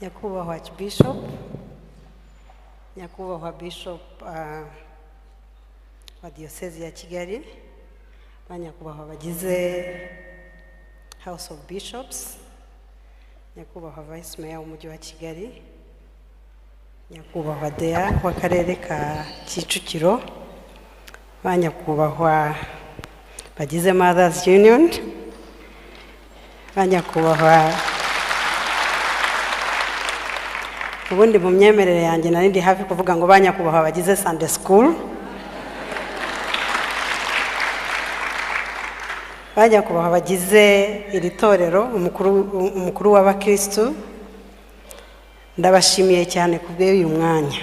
Nyakubahwa Archbishop, Nyakubahwa Bishop wa Diocese ya Kigali, Banyakubahwa bagize House of Bishops, Nyakubahwa Vice Mayor w'Umujyi wa Kigali, Nyakubahwa Dea w'Akarere ka Kicukiro, Banyakubahwa bagize Mothers Union, Banyakubahwa ubundi mu myemerere yanjye narindi hafi kuvuga ngo banyakubahwa bagize Sunday School, banyakubahwa bagize iri torero, umukuru w'abakristo, ndabashimiye cyane kubw'uyu mwanya.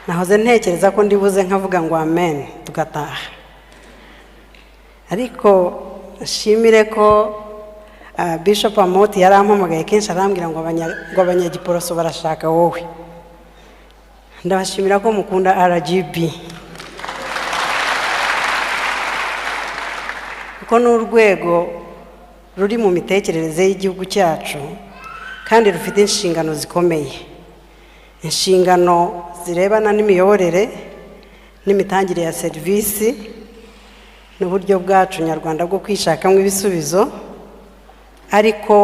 Nahoze ntekereza ko ndibuze nkavuga ngo amen tugataha, ariko nshimire ko Bishop Amoti yarampamagaye kenshi arambwira ngo abanyagiporoso barashaka wowe. Ndabashimira ko mukunda RGB, kuko n'urwego ruri mu mitekerereze y'igihugu cyacu kandi rufite inshingano zikomeye, inshingano zirebana n'imiyoborere n'imitangire ya serivisi n'uburyo bwacu nyarwanda bwo kwishakamo ibisubizo, ariko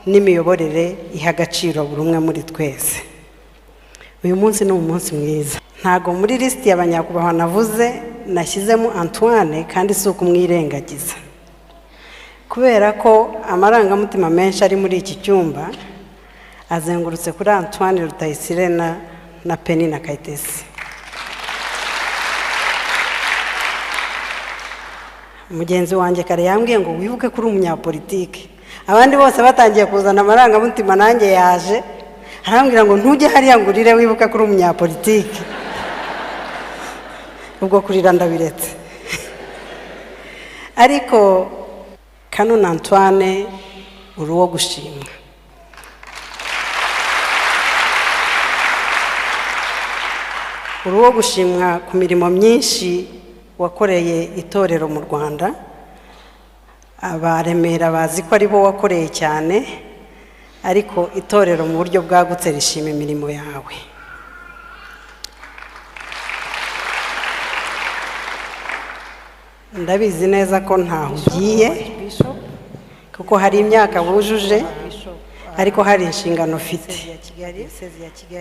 n'imiyoborere iha agaciro buri umwe muri twese. Uyu munsi ni umunsi mwiza. Ntago muri list y'abanyakubahwa navuze nashyizemo Antoine, kandi si ukumwirengagiza, kubera ko amarangamutima menshi ari muri iki cyumba azengurutse kuri Antoine Rutayisire na Penny na Kayitesi. Mugenzi wanjye kare yambwiye ngo wibuke kuri umunyapolitike, abandi bose batangiye kuzana amarangamutima nanjye yaje arambwira ngo ntujye hariya ngo urire wibuke kuri umunyapolitike. Ubwo kurira ndabiretse. Ariko Canon Antoine uri uwo gushimwa. Uri uwo gushimwa ku mirimo myinshi wakoreye itorero mu Rwanda. Abaremera bazi ko ari bo wakoreye cyane, ariko itorero mu buryo bwagutse rishima imirimo yawe. Ndabizi neza ko ntaho ugiye, kuko hari imyaka wujuje, ariko hari inshingano ufite.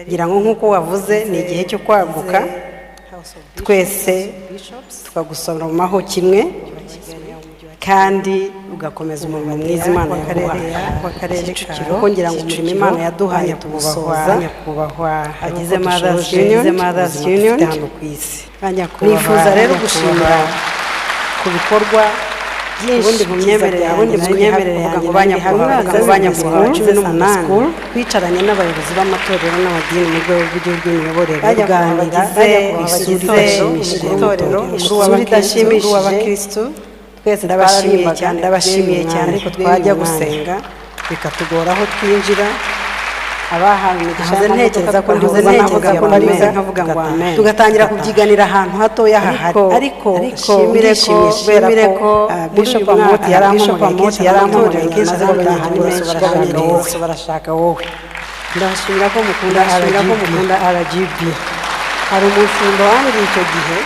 Ngira ngo nk'uko wavuze ni igihe cyo kwaguka, twese tukagusomaho kimwe, kandi ugakomeza umurimo mwiza Imana w'Akarere Kicukiro, kuko ngira ngo umurimo Imana yaduhaye tuwusohoza. Nyakubahwa agize Mothers Union hano ku isi. Nifuza rero gushimira ku bikorwa byinshi mu myemerere yanjye ngo banyakubahwa 18 twicaranye n'abayobozi b'amatorero n'amadini mu rwego rw'igihugu n'imiyoborere, tuganira itorero umukuru w'abakristo. Twese ndabashimiye cyane, ariko twajya gusenga bikatugora aho twinjira. Abahawe imigisha ntekereza ko nkavuga ngo amen, tugatangira kubyiganira ahantu hatoya hahari. Ariko nshimire ko Bishop Amoti yarampamagaye kenshi abanyagiporoso barashaka wowe. Ndabashimira ko mukunda RGB. Hari umushumba wambwiye icyo gihe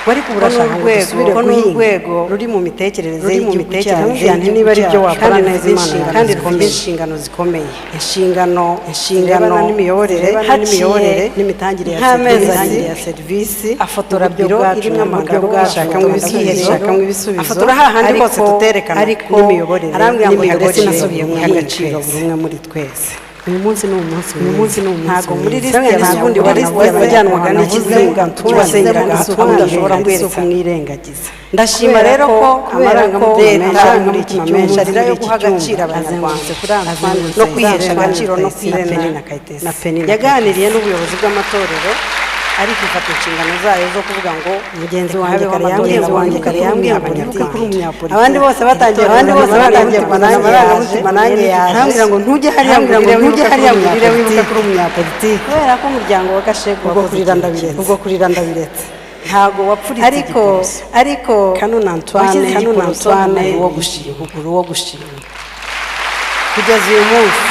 wari kuburashaka ngo dusubire guhinga, ruri mu mitekerereze y'igihugu cyacu, niba ari byo wakora neza Imana, kandi rufite inshingano zikomeye, inshingano n'imiyoborere n'imitangire ya serivisi. Afotora biro irimo amagambo bwashakamo ibisubizo, afotora hahandi hose tuterekana n'imiyoborere, arambwira ngo ndetse nasubiye mu agaciro buri umwe muri twese. Uyu munsi ni umunsi ntago muri list y'ababundi wajyanwaga n'ikizenga tubasengeraga tudashobora kumwirengagiza. Ndashima rero ko amarangamutima muri iki cyumba ari yo guha agaciro abanyarwanda no kwihesha agaciro no kwirena na Penny yaganiriye n'ubuyobozi bw'amatorero, ariko ifata inshingano zayo zo kuvuga ngo mugenzi wanjye kare yambwiye abandi bose batangiye amarangamutima nanjye yaje ngo ntujye hariya ngo urire wibuke kuri umunyapolitike, kubera ko umuryango wa Gashegu ubwo kurira ndabiretse. ntago wapfuritse igiporoso ariko Kanuna Antoine wo gushima kugeza uyu munsi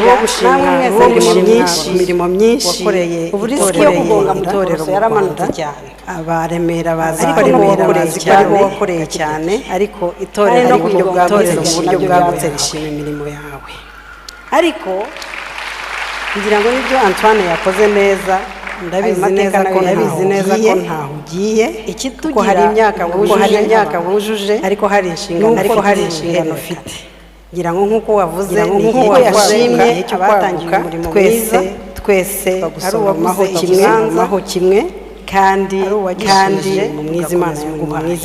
uwo gushima imirimo myinshi wakoreye uburisiki yo kugonga mu itorero yaramanutse cyane abaremera bazi ko wakoreye cyane ariko itorero mu buryo bwagutse rishima imirimo yawe ariko ngira ngo nibyo Antoine yakoze neza ndabizi neza ko ntaho ugiye kuko hari imyaka wujuje ariko hari inshingano ufite ngira ngo nk'uko wavuze nk'uko yashimye abatangiye umurimo twese ari uwaguze kimwe kandi mu mwizimana yaguhaye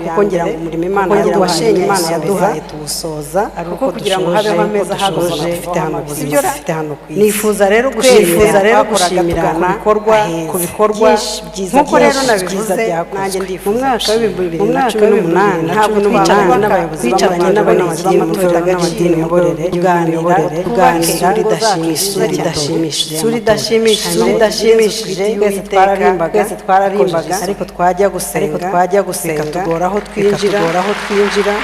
kuko ngira ngo umurimo Imana yaduhaye tuwusoza kuko kugira ngo habeho ameza hagoje dufite hano ku isi nifuza rero gushimira ku bikorwa nk'uko rero nabivuze nanjye ndifuza mu mwaka wa 2018 ntabwo twicaranye n'abayobozi b'amatorero n'amadini miyoborere tuganira ridashimishije twese twararimbaga ariko twajya gusenga tugora aho twinjira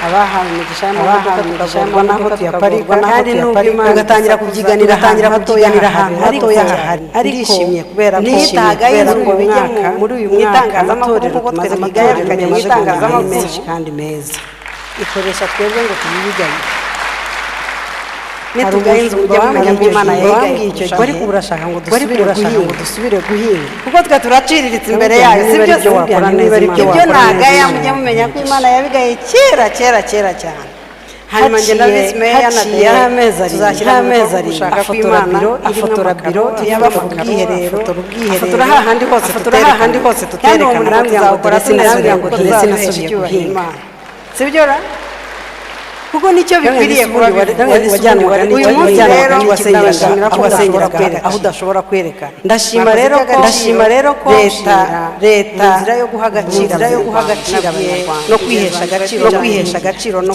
abahawe imigisha y'amamodoka n'aho tuyaparika tugatangira kubyiganira ahantu hatoya hahari ndishimye kubera ko muri uyu mwaka amatorero tumaze bikajya mu itangazamakuru menshi kandi meza ikoresha twebwe ngo tuyibiganire netugahinze ujya mumenya ko Imana yayigaye icyo gihe ariko urashaka ngo dusubire guhinga kuko twe turaciriritse imbere yayo sibyo ibyo nagaya mujya mumenya ko Imana yabigaye kera cyane hanyuma nge na visi meya na Diane tuzashyira ameza afotora biro tuyabafu ubwiherero afotora hahandi hose tuterekana tuzakora sinasubira ngo sinasubiye guhinga sibyo ra kuko nicyo bikwiriye kuba uyu munsi rero wasengeraga aho udashobora kwerekana ndashima rero ko leta inzira yo guha agaciro no kwihesha agaciro no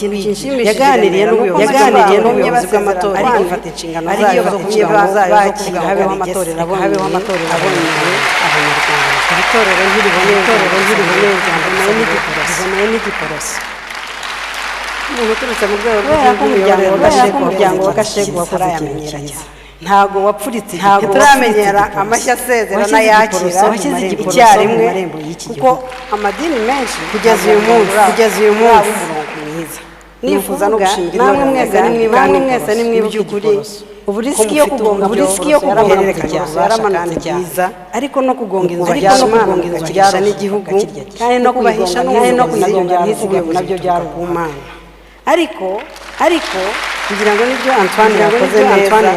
yaganiriye n'ubuyobozi bw'amatorero ariko ifata inshingano zayo zo kugira ngo habeho amatorero aboneye abanyarwanda itorero ntiriboneye riboneye n'igiporoso umuntu uturutse mu rwego rw'umuryango wa Gashegu wakoze ikintu cyiza ntago wapfuritse turamenyera amashyi asezera n'ayakira icyarimwe kuko amadini menshi kugeza uyu munsi nifuza no gushimira namwe mwese ni mw'iby'ukuri uburisiki yo kuguhererekanya yaramanutse byiza ariko no kugonga inzu ryasha n'igihugu kandi no kubahisha no kuziyongera ntisigaye nabyo byari ku Mana ariko kugira ngo nibyo Antoine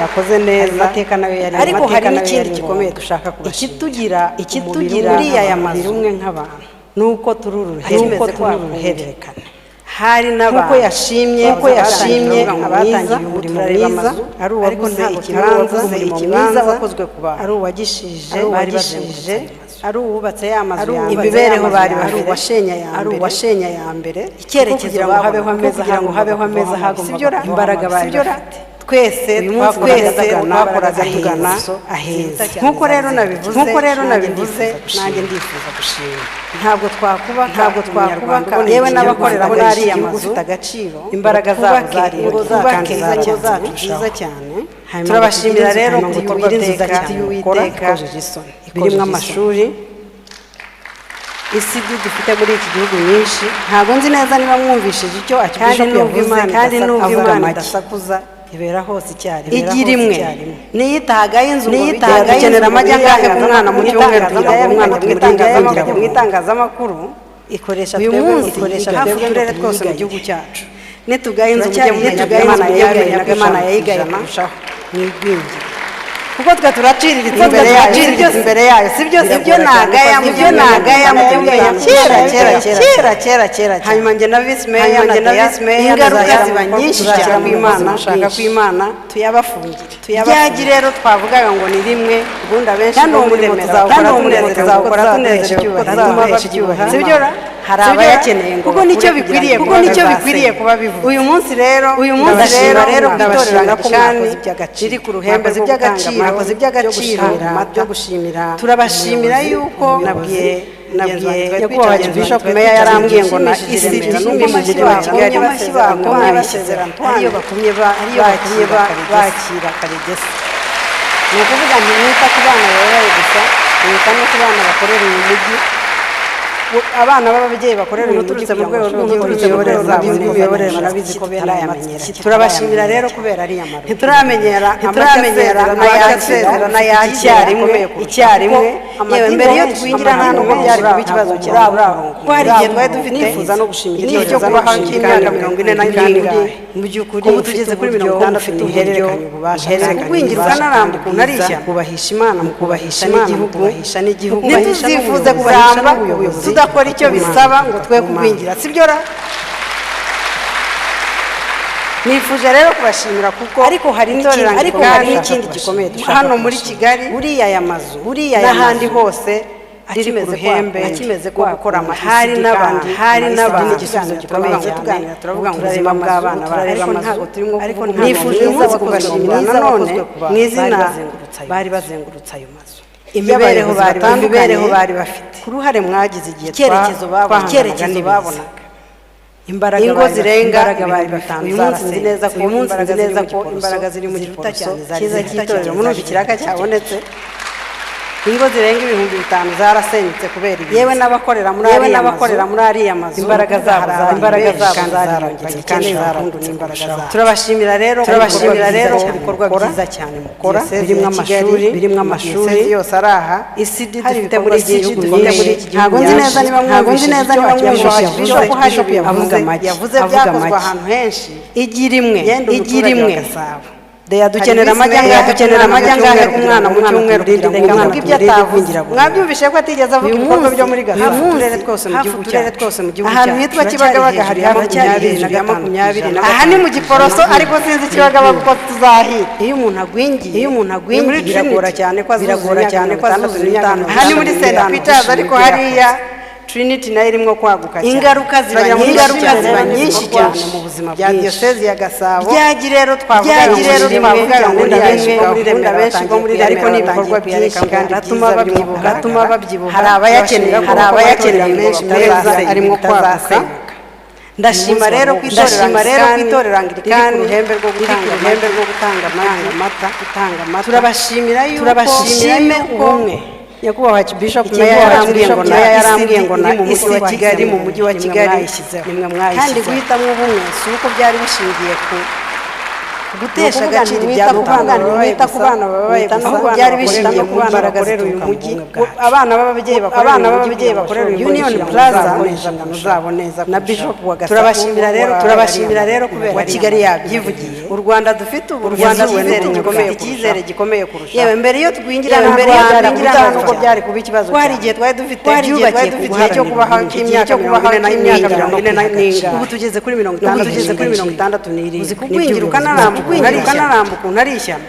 yakoze neza amateka nayo yari ariko hari n'ikindi gikomeye dushaka kubashimira ikitugira uriya yamaze umwe nk'abantu nuko tururuhererekane hari n'abantu kuko yashimye abatangiye umurimo mwiza ari uwaguze ikibanza wakozwe ku bantu ari uwagishije ari uwubatse y'amazu imibereho bari uwashenya ya mbere icyerekezo kugira ngo habeho ameza hagomba imbaraga bari bafite twese twakoraga tugana aheza nk'uko rero nabivuze nanjye ndifuza gushima ntabwo twakubaka yewe n'abakorera muri ariya mazu ufite agaciro imbaraga zabo zari kubaka ingo zacu nziza cyane turabashimira rero mu bikorwa byiza cyane y'Uwiteka birimo amashuri isidi dufite muri iki gihugu nyinshi ntabwo nzi neza niba mwumvishije icyo akibishopu yavuze kandi n'ubwo Imana idasakuza ibera hose icyarimwe igira imwe niyitagaye inzu dukenera amajya angahe ku mwana mu cyumweru kugira ngo umwana mu itangazamakuru ikoresha hafi uturere twose mu gihugu cyacu nitugaye inzu mujye mumenya ko Imana yayigaye kurushaho mwigwingira kuko twe turaciriritse imbere yayo sibyo nagaya mujye mumenya kera hanyuma nge na visi meya na Diane ingaruka ziba nyinshi cyane ushaka ko Imana tuyabafungire byagi rero twavugaga ngo ni rimwe ubundi abenshi kandi uwo murimo tuzawukora tunezerewe kuko tuzawuhesha icyubahiro sibyo hari abayakeneye ngo kuko nicyo bikwiriye kuba bivuze. uyu munsi rero ndabashimira ko mwakoze iby'agaciro riri ku ruhembe mwakoze iby'agaciro byo gushimira turabashimira yuko nabwiye nyakubahwa Bishop Meya yarambwiye ngo na isiri n'imijyi wa Kigali ariyo bakumye bakira Karegesa ni ukuvuga ntimwita ku bana babaye gusa mwita no ku bana bakorera uyu mujyi abana b'ababyeyi bakorera uyu mujyi mu rwego rw'imiyoborere murabizi ko berayamenyera turabashimira rero kubera ariya marume ntituramenyera n'ayasezerana icyarimwe yewe mbere yo twinjira hano ngo byari kuba ikibazo kirabura ko hari igihe twari dufite nifuza no gushimira n'ibyo kubaho cy'imyaka 47 mu by'ukuri ubu tugeze kuri 60 ufite ubuhererekanye ububasha kugwingirwa n'arambu kunarishya kubahisha Imana mu kubahisha n'igihugu ntituzifuze kuramba tudakora icyo bisaba ngo twe kugwingira sibyo ra nifuje rero kubashimira kuko ariko hari n'ikindi gikomeye hano muri Kigali buriya aya mazu n'ahandi hose akimeze ko gukora hari n'abandi igisubizo gikomeye tuganira turavuga ngo ubuzima bw'abana ariko ntabwo turimo ariko nifuje umunsi kubashimira nanone mu izina bari bazengurutse ayo mazu imibereho bari bafite ku ruhare mwagize igihe icyerekezo babonaga imbaraga ingo zirenga bari bafite uyu munsi nzi neza ko imbaraga ziri mu giporoso cyiza cy'itorero muri iki kiraka cyabonetse ingo zirenga 5,000 zarasenyutse kubera ibi yewe n'abakorera muri ariya mazu imbaraga zabo zarongeye turabashimira rero ibikorwa byiza cyane mukora birimo amashuri yose araha isi dufite muri iki gihugu ntabwo nzi neza niba mwumvise Bishop yavuze byakozwe ahantu henshi igira imwe dukenera amajyangare umwana mu cyumweru reka mvuge ibyo atavuze mwabyumvishe ko atigeze avuga ibikorwa byo muri Gasabo uturere twose mu gihugu ahantu hitwa Kibagabaga hari 20 aha ni mu Giporoso ariko sinzi Kibagabaga uko tuzahira iyo umuntu agwingiye biragora cyane ko azuzura aha ni muri St Peters ariko hariya Trinity nayo irimo kwaguka cyane ingaruka ziba nyinshi cyane mu buzima bya diocese ya Gasabo byagi rero twavuga ngo gahunda benshi bo muri ariko n'ibikorwa byinshi kandi gatuma babyibuha hari abayakenera menshi meza arimo kwaguka ndashima rero kwitorera Anglikani uruhembe rwo gutanga amata turabashimira ubumwe nyakubahwa Bishop Meya yarambwiye ngo na isi wa Kigali mu mujyi wa Kigali nimwe mwayishyizeho kandi guhitamo ubumwe si uko byari bishingiye ku gutesha agaciro wita ku bana babaye gusa byari bishingiye ku mbaraga zituruka uyu mujyi abana b'ababyeyi bakorera uyu Union Plaza inshingano zabo neza na Bishop wa Gasabo turabashimira rero kubera Kigali yabyivugiye u Rwanda dufite icyizere gikomeye kurusha yewe mbere yo twinjira nuko byari kuba ikibazo hari igihe twari dufite igihe cyo kubaho imyaka 40 ubu tugeze kuri 60 uzi kugwingira ukanarambuka ukuntu ari ishyano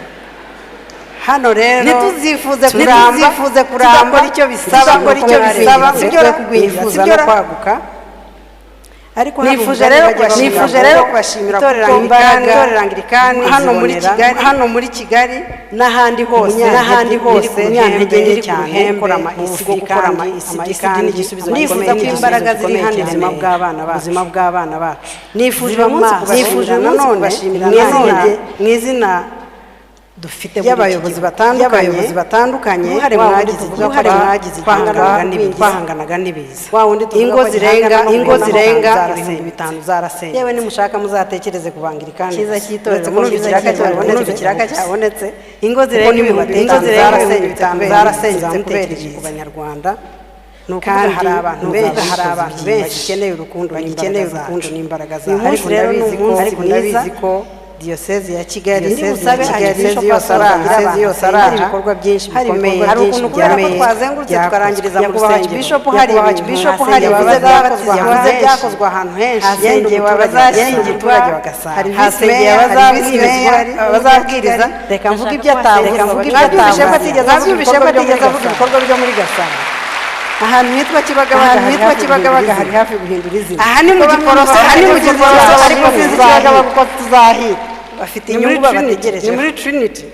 hano rero ntituzifuze kuramba tudakora icyo bisaba sibyo kugwingira no kwaguka ariko nifuje rero kubashimira itorero Anglikani hano muri Kigali n'ahandi hose nyantege nke cyane gukora isi kandi igisubizo gikomeye ko imbaraga ziri hano ubuzima bw'abana bacu nifuje nanone kubashimira mu izina dufite y'abayobozi batandukanye uruhare mwagize twahanganaga n'ibiza ingo zirenga 5,000 zarasenye yewe nimushaka muzatekereze kubangirikana cyiza cy'itorero muri kiraka cyabonetse ingo zirenga 5,000 zarasenyutse kubera ku banyarwanda kandi hari abantu benshi bakeneye urukundo n'imbaraga zabo ariko rero ndabizi ko diocese ya Kigali yose araha ibikorwa byinshi bikomeye hari ukuntu kubera ko twazengurutse tukarangiriza mu rusengero Bishop hari yavuze byakozwe ahantu henshi yengeye abaturage wa Gasabo hasengeye abazabwiriza reka mvuge ibyo atavuze mwabyumvishe ko atigeze avuga ibikorwa byo muri Gasabo ahantu hitwa Kibagabaga hari hafi guhindura izina. aha ni mu Giporoso ariko sinzi Kibagabaga uko tuzahita. bafite inyungu babategereje. ni muri Trinity.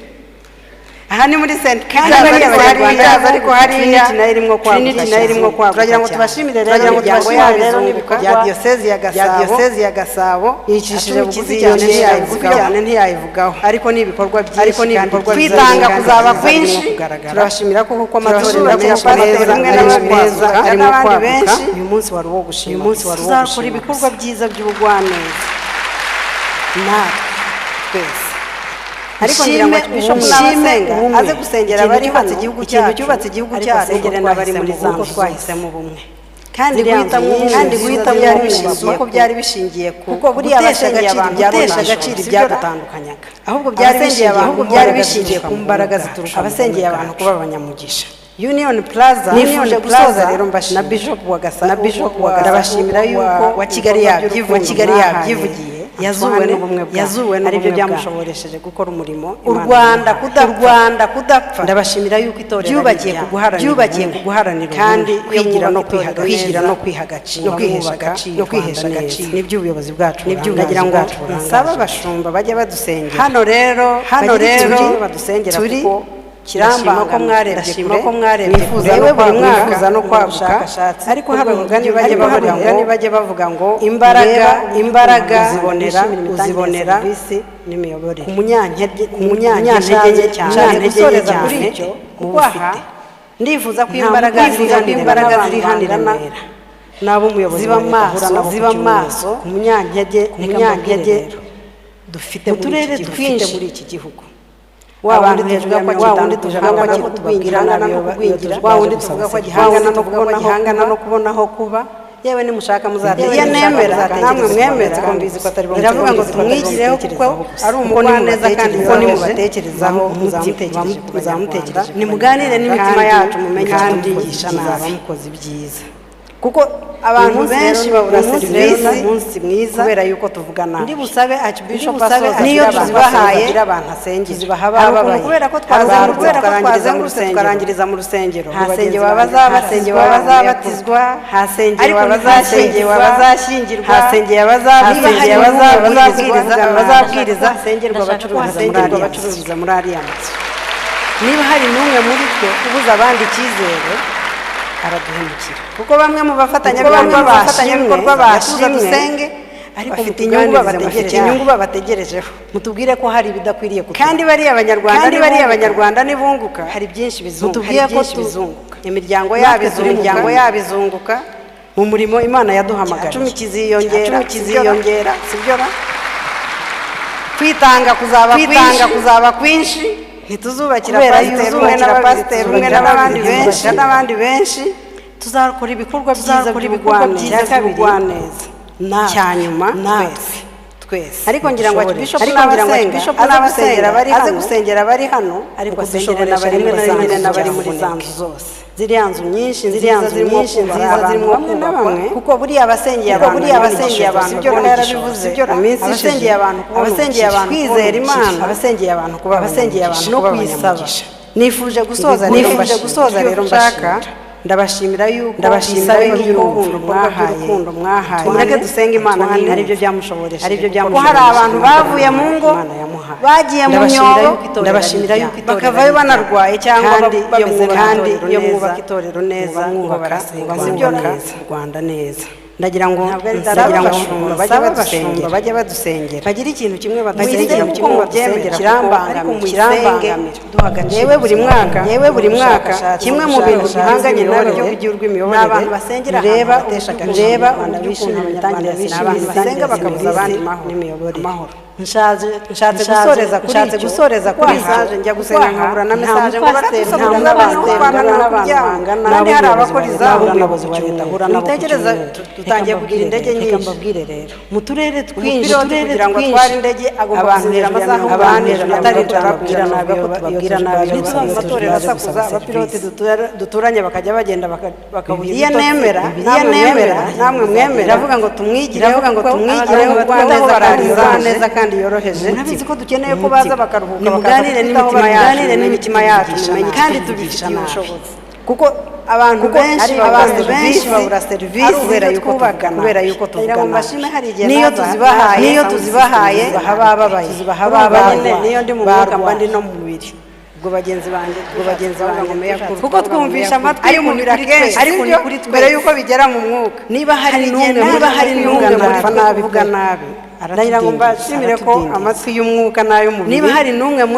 aha ni muri St. kandi Abanyarwanda ariko hariya Trinity nayo irimo kwaguka. turagira ngo tubashimire rero imiryango yabo ya diyosezi ya Gasabo yicishije bugufi cyane ntiyayivugaho, ariko ni ibikorwa byinshi kandi kwitanga kuzaba kwinshi. turabashimira ko kuko amatorero menshi meza arimo kwaguka. uyu munsi wari uwo gushima, tuzakora ibikorwa byiza by'ubugwaneza natwe twese. ariko ngira ngo Bishop n'abasenga aze gusengera abari hanze igihugu cyacu, cyubatse igihugu cyacu, n'abari muri Zambia twahisemo ubumwe kandi guhitamo ko byari bishingiye kuko buriya gutesha agaciro ibyadutandukanyaga, ahubwo byari bishingiye ku mbaraga zituruka abasengeye abantu kuba abanyamugisha. Union Plaza nifuje gusoza rero mbashimira na Bishop wa Gasabo ndabashimira yuko wa Kigali yabyivugiye yazuwe n'ubumwe byamushoboresheje gukora umurimo. u Rwanda kudapfa ndabashimira yuko itorero ryubakiye ku guharanira kandi kwigira no kwiha agaciro no kwihesha agaciro nibyo ubuyobozi bwacu ndagira ngo nsaba abashumba bajye badusengera hano rero badusengera kuko kiramba ko mwarebye bifuza no kwaguka, ariko hari umugani bajye bavuga ngo imbaraga uzibonera n'imiyoborere ku munyantege cyane gusoreza kuri icyo kuko aha ndifuza ko imbaraga zirihanirana n'abo umuyobozi ziba maso ku munyantege dufite mu turere twinshi muri iki gihugu. Wawundi tuvuga ko tubwirana no kugwingira, wawundi tuvuga ko gihangana no kubonaho kuba, yewe nimushaka muzategera nemera namwe mwemera ko mbizi ko atari bo ndavuga ngo tumwigireho kuko ari umugwaneza kandi ko nimubatekerezaho muzamutekereza nimuganire n'imitima yacu mumenye kandi yishana mukoze ibyiza kuko abantu benshi babura serivisi umunsi mwiza kubera yuko tuvugana. Ndi busabe Archbishop niyo tuzibahaye abantu asengera zibahababaye kubera ko twarangiriza mu rusengero, hasengera abazabatizwa, hasengera abazashyingirwa, hasengera abazabwiriza, hasengerwa abacururiza muri ariya mazu. Niba hari n'umwe muri twe ubuza abandi icyizere araduhemukira kuko bamwe mu bafatanyabikorwa bashimwe dusenge ariko bafite inyungu babategerejeho. Mutubwire ko hari ibidakwiriye kutuba kandi bariya abanyarwanda nibunguka hari byinshi bizunguka, imiryango yabizunguka mu murimo Imana yaduhamagaye. Icumi kiziyongera sibyo kwitanga kuzaba kwinshi. Ntituzubakira pasiteri umwe n'abandi benshi tuzakora ibikorwa byiza by'ubugwaneza cyanyuma twese. Ariko ngira ngo Bishop n'abasengera aze gusengera bari hano, ariko asengere n'abari muri zanzu zose, ziriya nzu nyinshi nziza zirimo bamwe na bamwe kuko buriya abasengeye abantu sibyo yarabivuze abasengeye abantu kwizera Imana, abasengeye abantu no kuyisaba. Nifuje gusoza rero mbashaka ndabashimira yuko urukundo mwahaye mureke dusenga Imana nk'ino aribyo byamushoboresha kuko hari abantu bavuye mu ngo bagiye mu myobo, ndabashimira yuko bakavayo banarwaye cyangwa bameze kandi iyo mwubaka itorero neza mwubaka u Rwanda neza. ndagira ngo abashumba bajye badusengera bagire ikintu kimwe badusengera kirambangamira yewe buri mwaka kimwe mu bintu duhanganye nabyo by'urwo imiyoborere n'abantu basengera reba bishimira imitangire basenga bakabuza abandi n'imiyoborere. Nshatse gusoreza kuri message njya gusenga nkabura na message ngo batekereza n'abandi hari abakora izabo umuyobozi wa leta ahura nabo. Mutekereza dutangiye kugira indege nyinshi mu turere twinshi kugira ngo twari indege abantu rero amasaha abandi atari babwira nabi amatorero asakuza abapilote duturanye bakajya bagenda bakabuza iyo nemera namwe mwemera ndavuga ngo tumwigireho Rwanda neza kandi yoroheje. Nabizi ko dukeneye ko baza bakaruhuka bakaganire n'imitima yacu mumenye kandi tubigisha ubushobozi kuko abantu benshi babura serivisi kubera yuko tuvugana niyo tuzibahaye bababaye niyo ndi mu mwuka mba ndi no mu mubiri ubwo bagenzi banjye kuko twumvisha amatwi y'umubiri akenshi ariko ni kuri twe mbere yuko bigera mu mwuka niba hari n'umwe vuga nabi ndagira ngo mbashimire ko amatwi y'umwuka n'ay'umubiri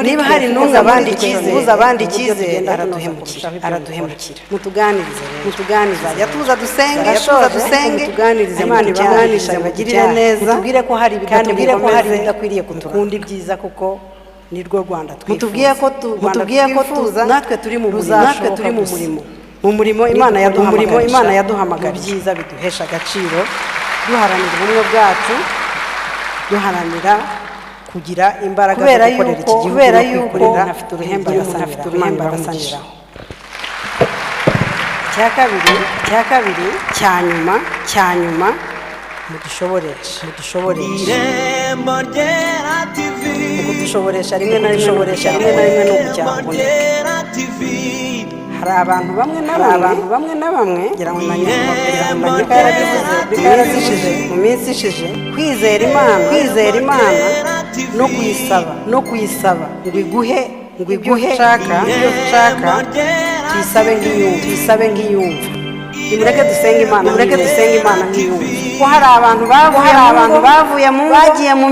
niba hari n'umwe abandi icyizere araduhemukira mutuganirize ajya tuza dusenge Imana ibaganisha ibagirire neza mutubwire ko hari ibidakwiriye kutukunda ibyiza kuko ni rwo Rwanda mutubwiye ko tuza natwe turi mu murimo Imana yaduhamagara byiza biduhesha agaciro duharanira ubumwe bwacu duharanira kugira imbaraga zo gukorera iki gihugu kubera yuko afite uruhembe agasaniraho cya kabiri cya nyuma mudushoboresha mudushoboresha rimwe na rimwe no kucyabona hari abantu bamwe na bamwe ngira ngo nanyuka yarabivuze mu minsi ishize kwizera Imana no kuyisaba ngo iguhe ushaka tuyisabe nk'iyumva nimureke dusenge Imana nk'iyumva ko hari abantu bavuye mu bagiye mu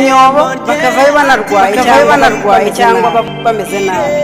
myobo bakavayo banarwaye cyangwa bameze nabi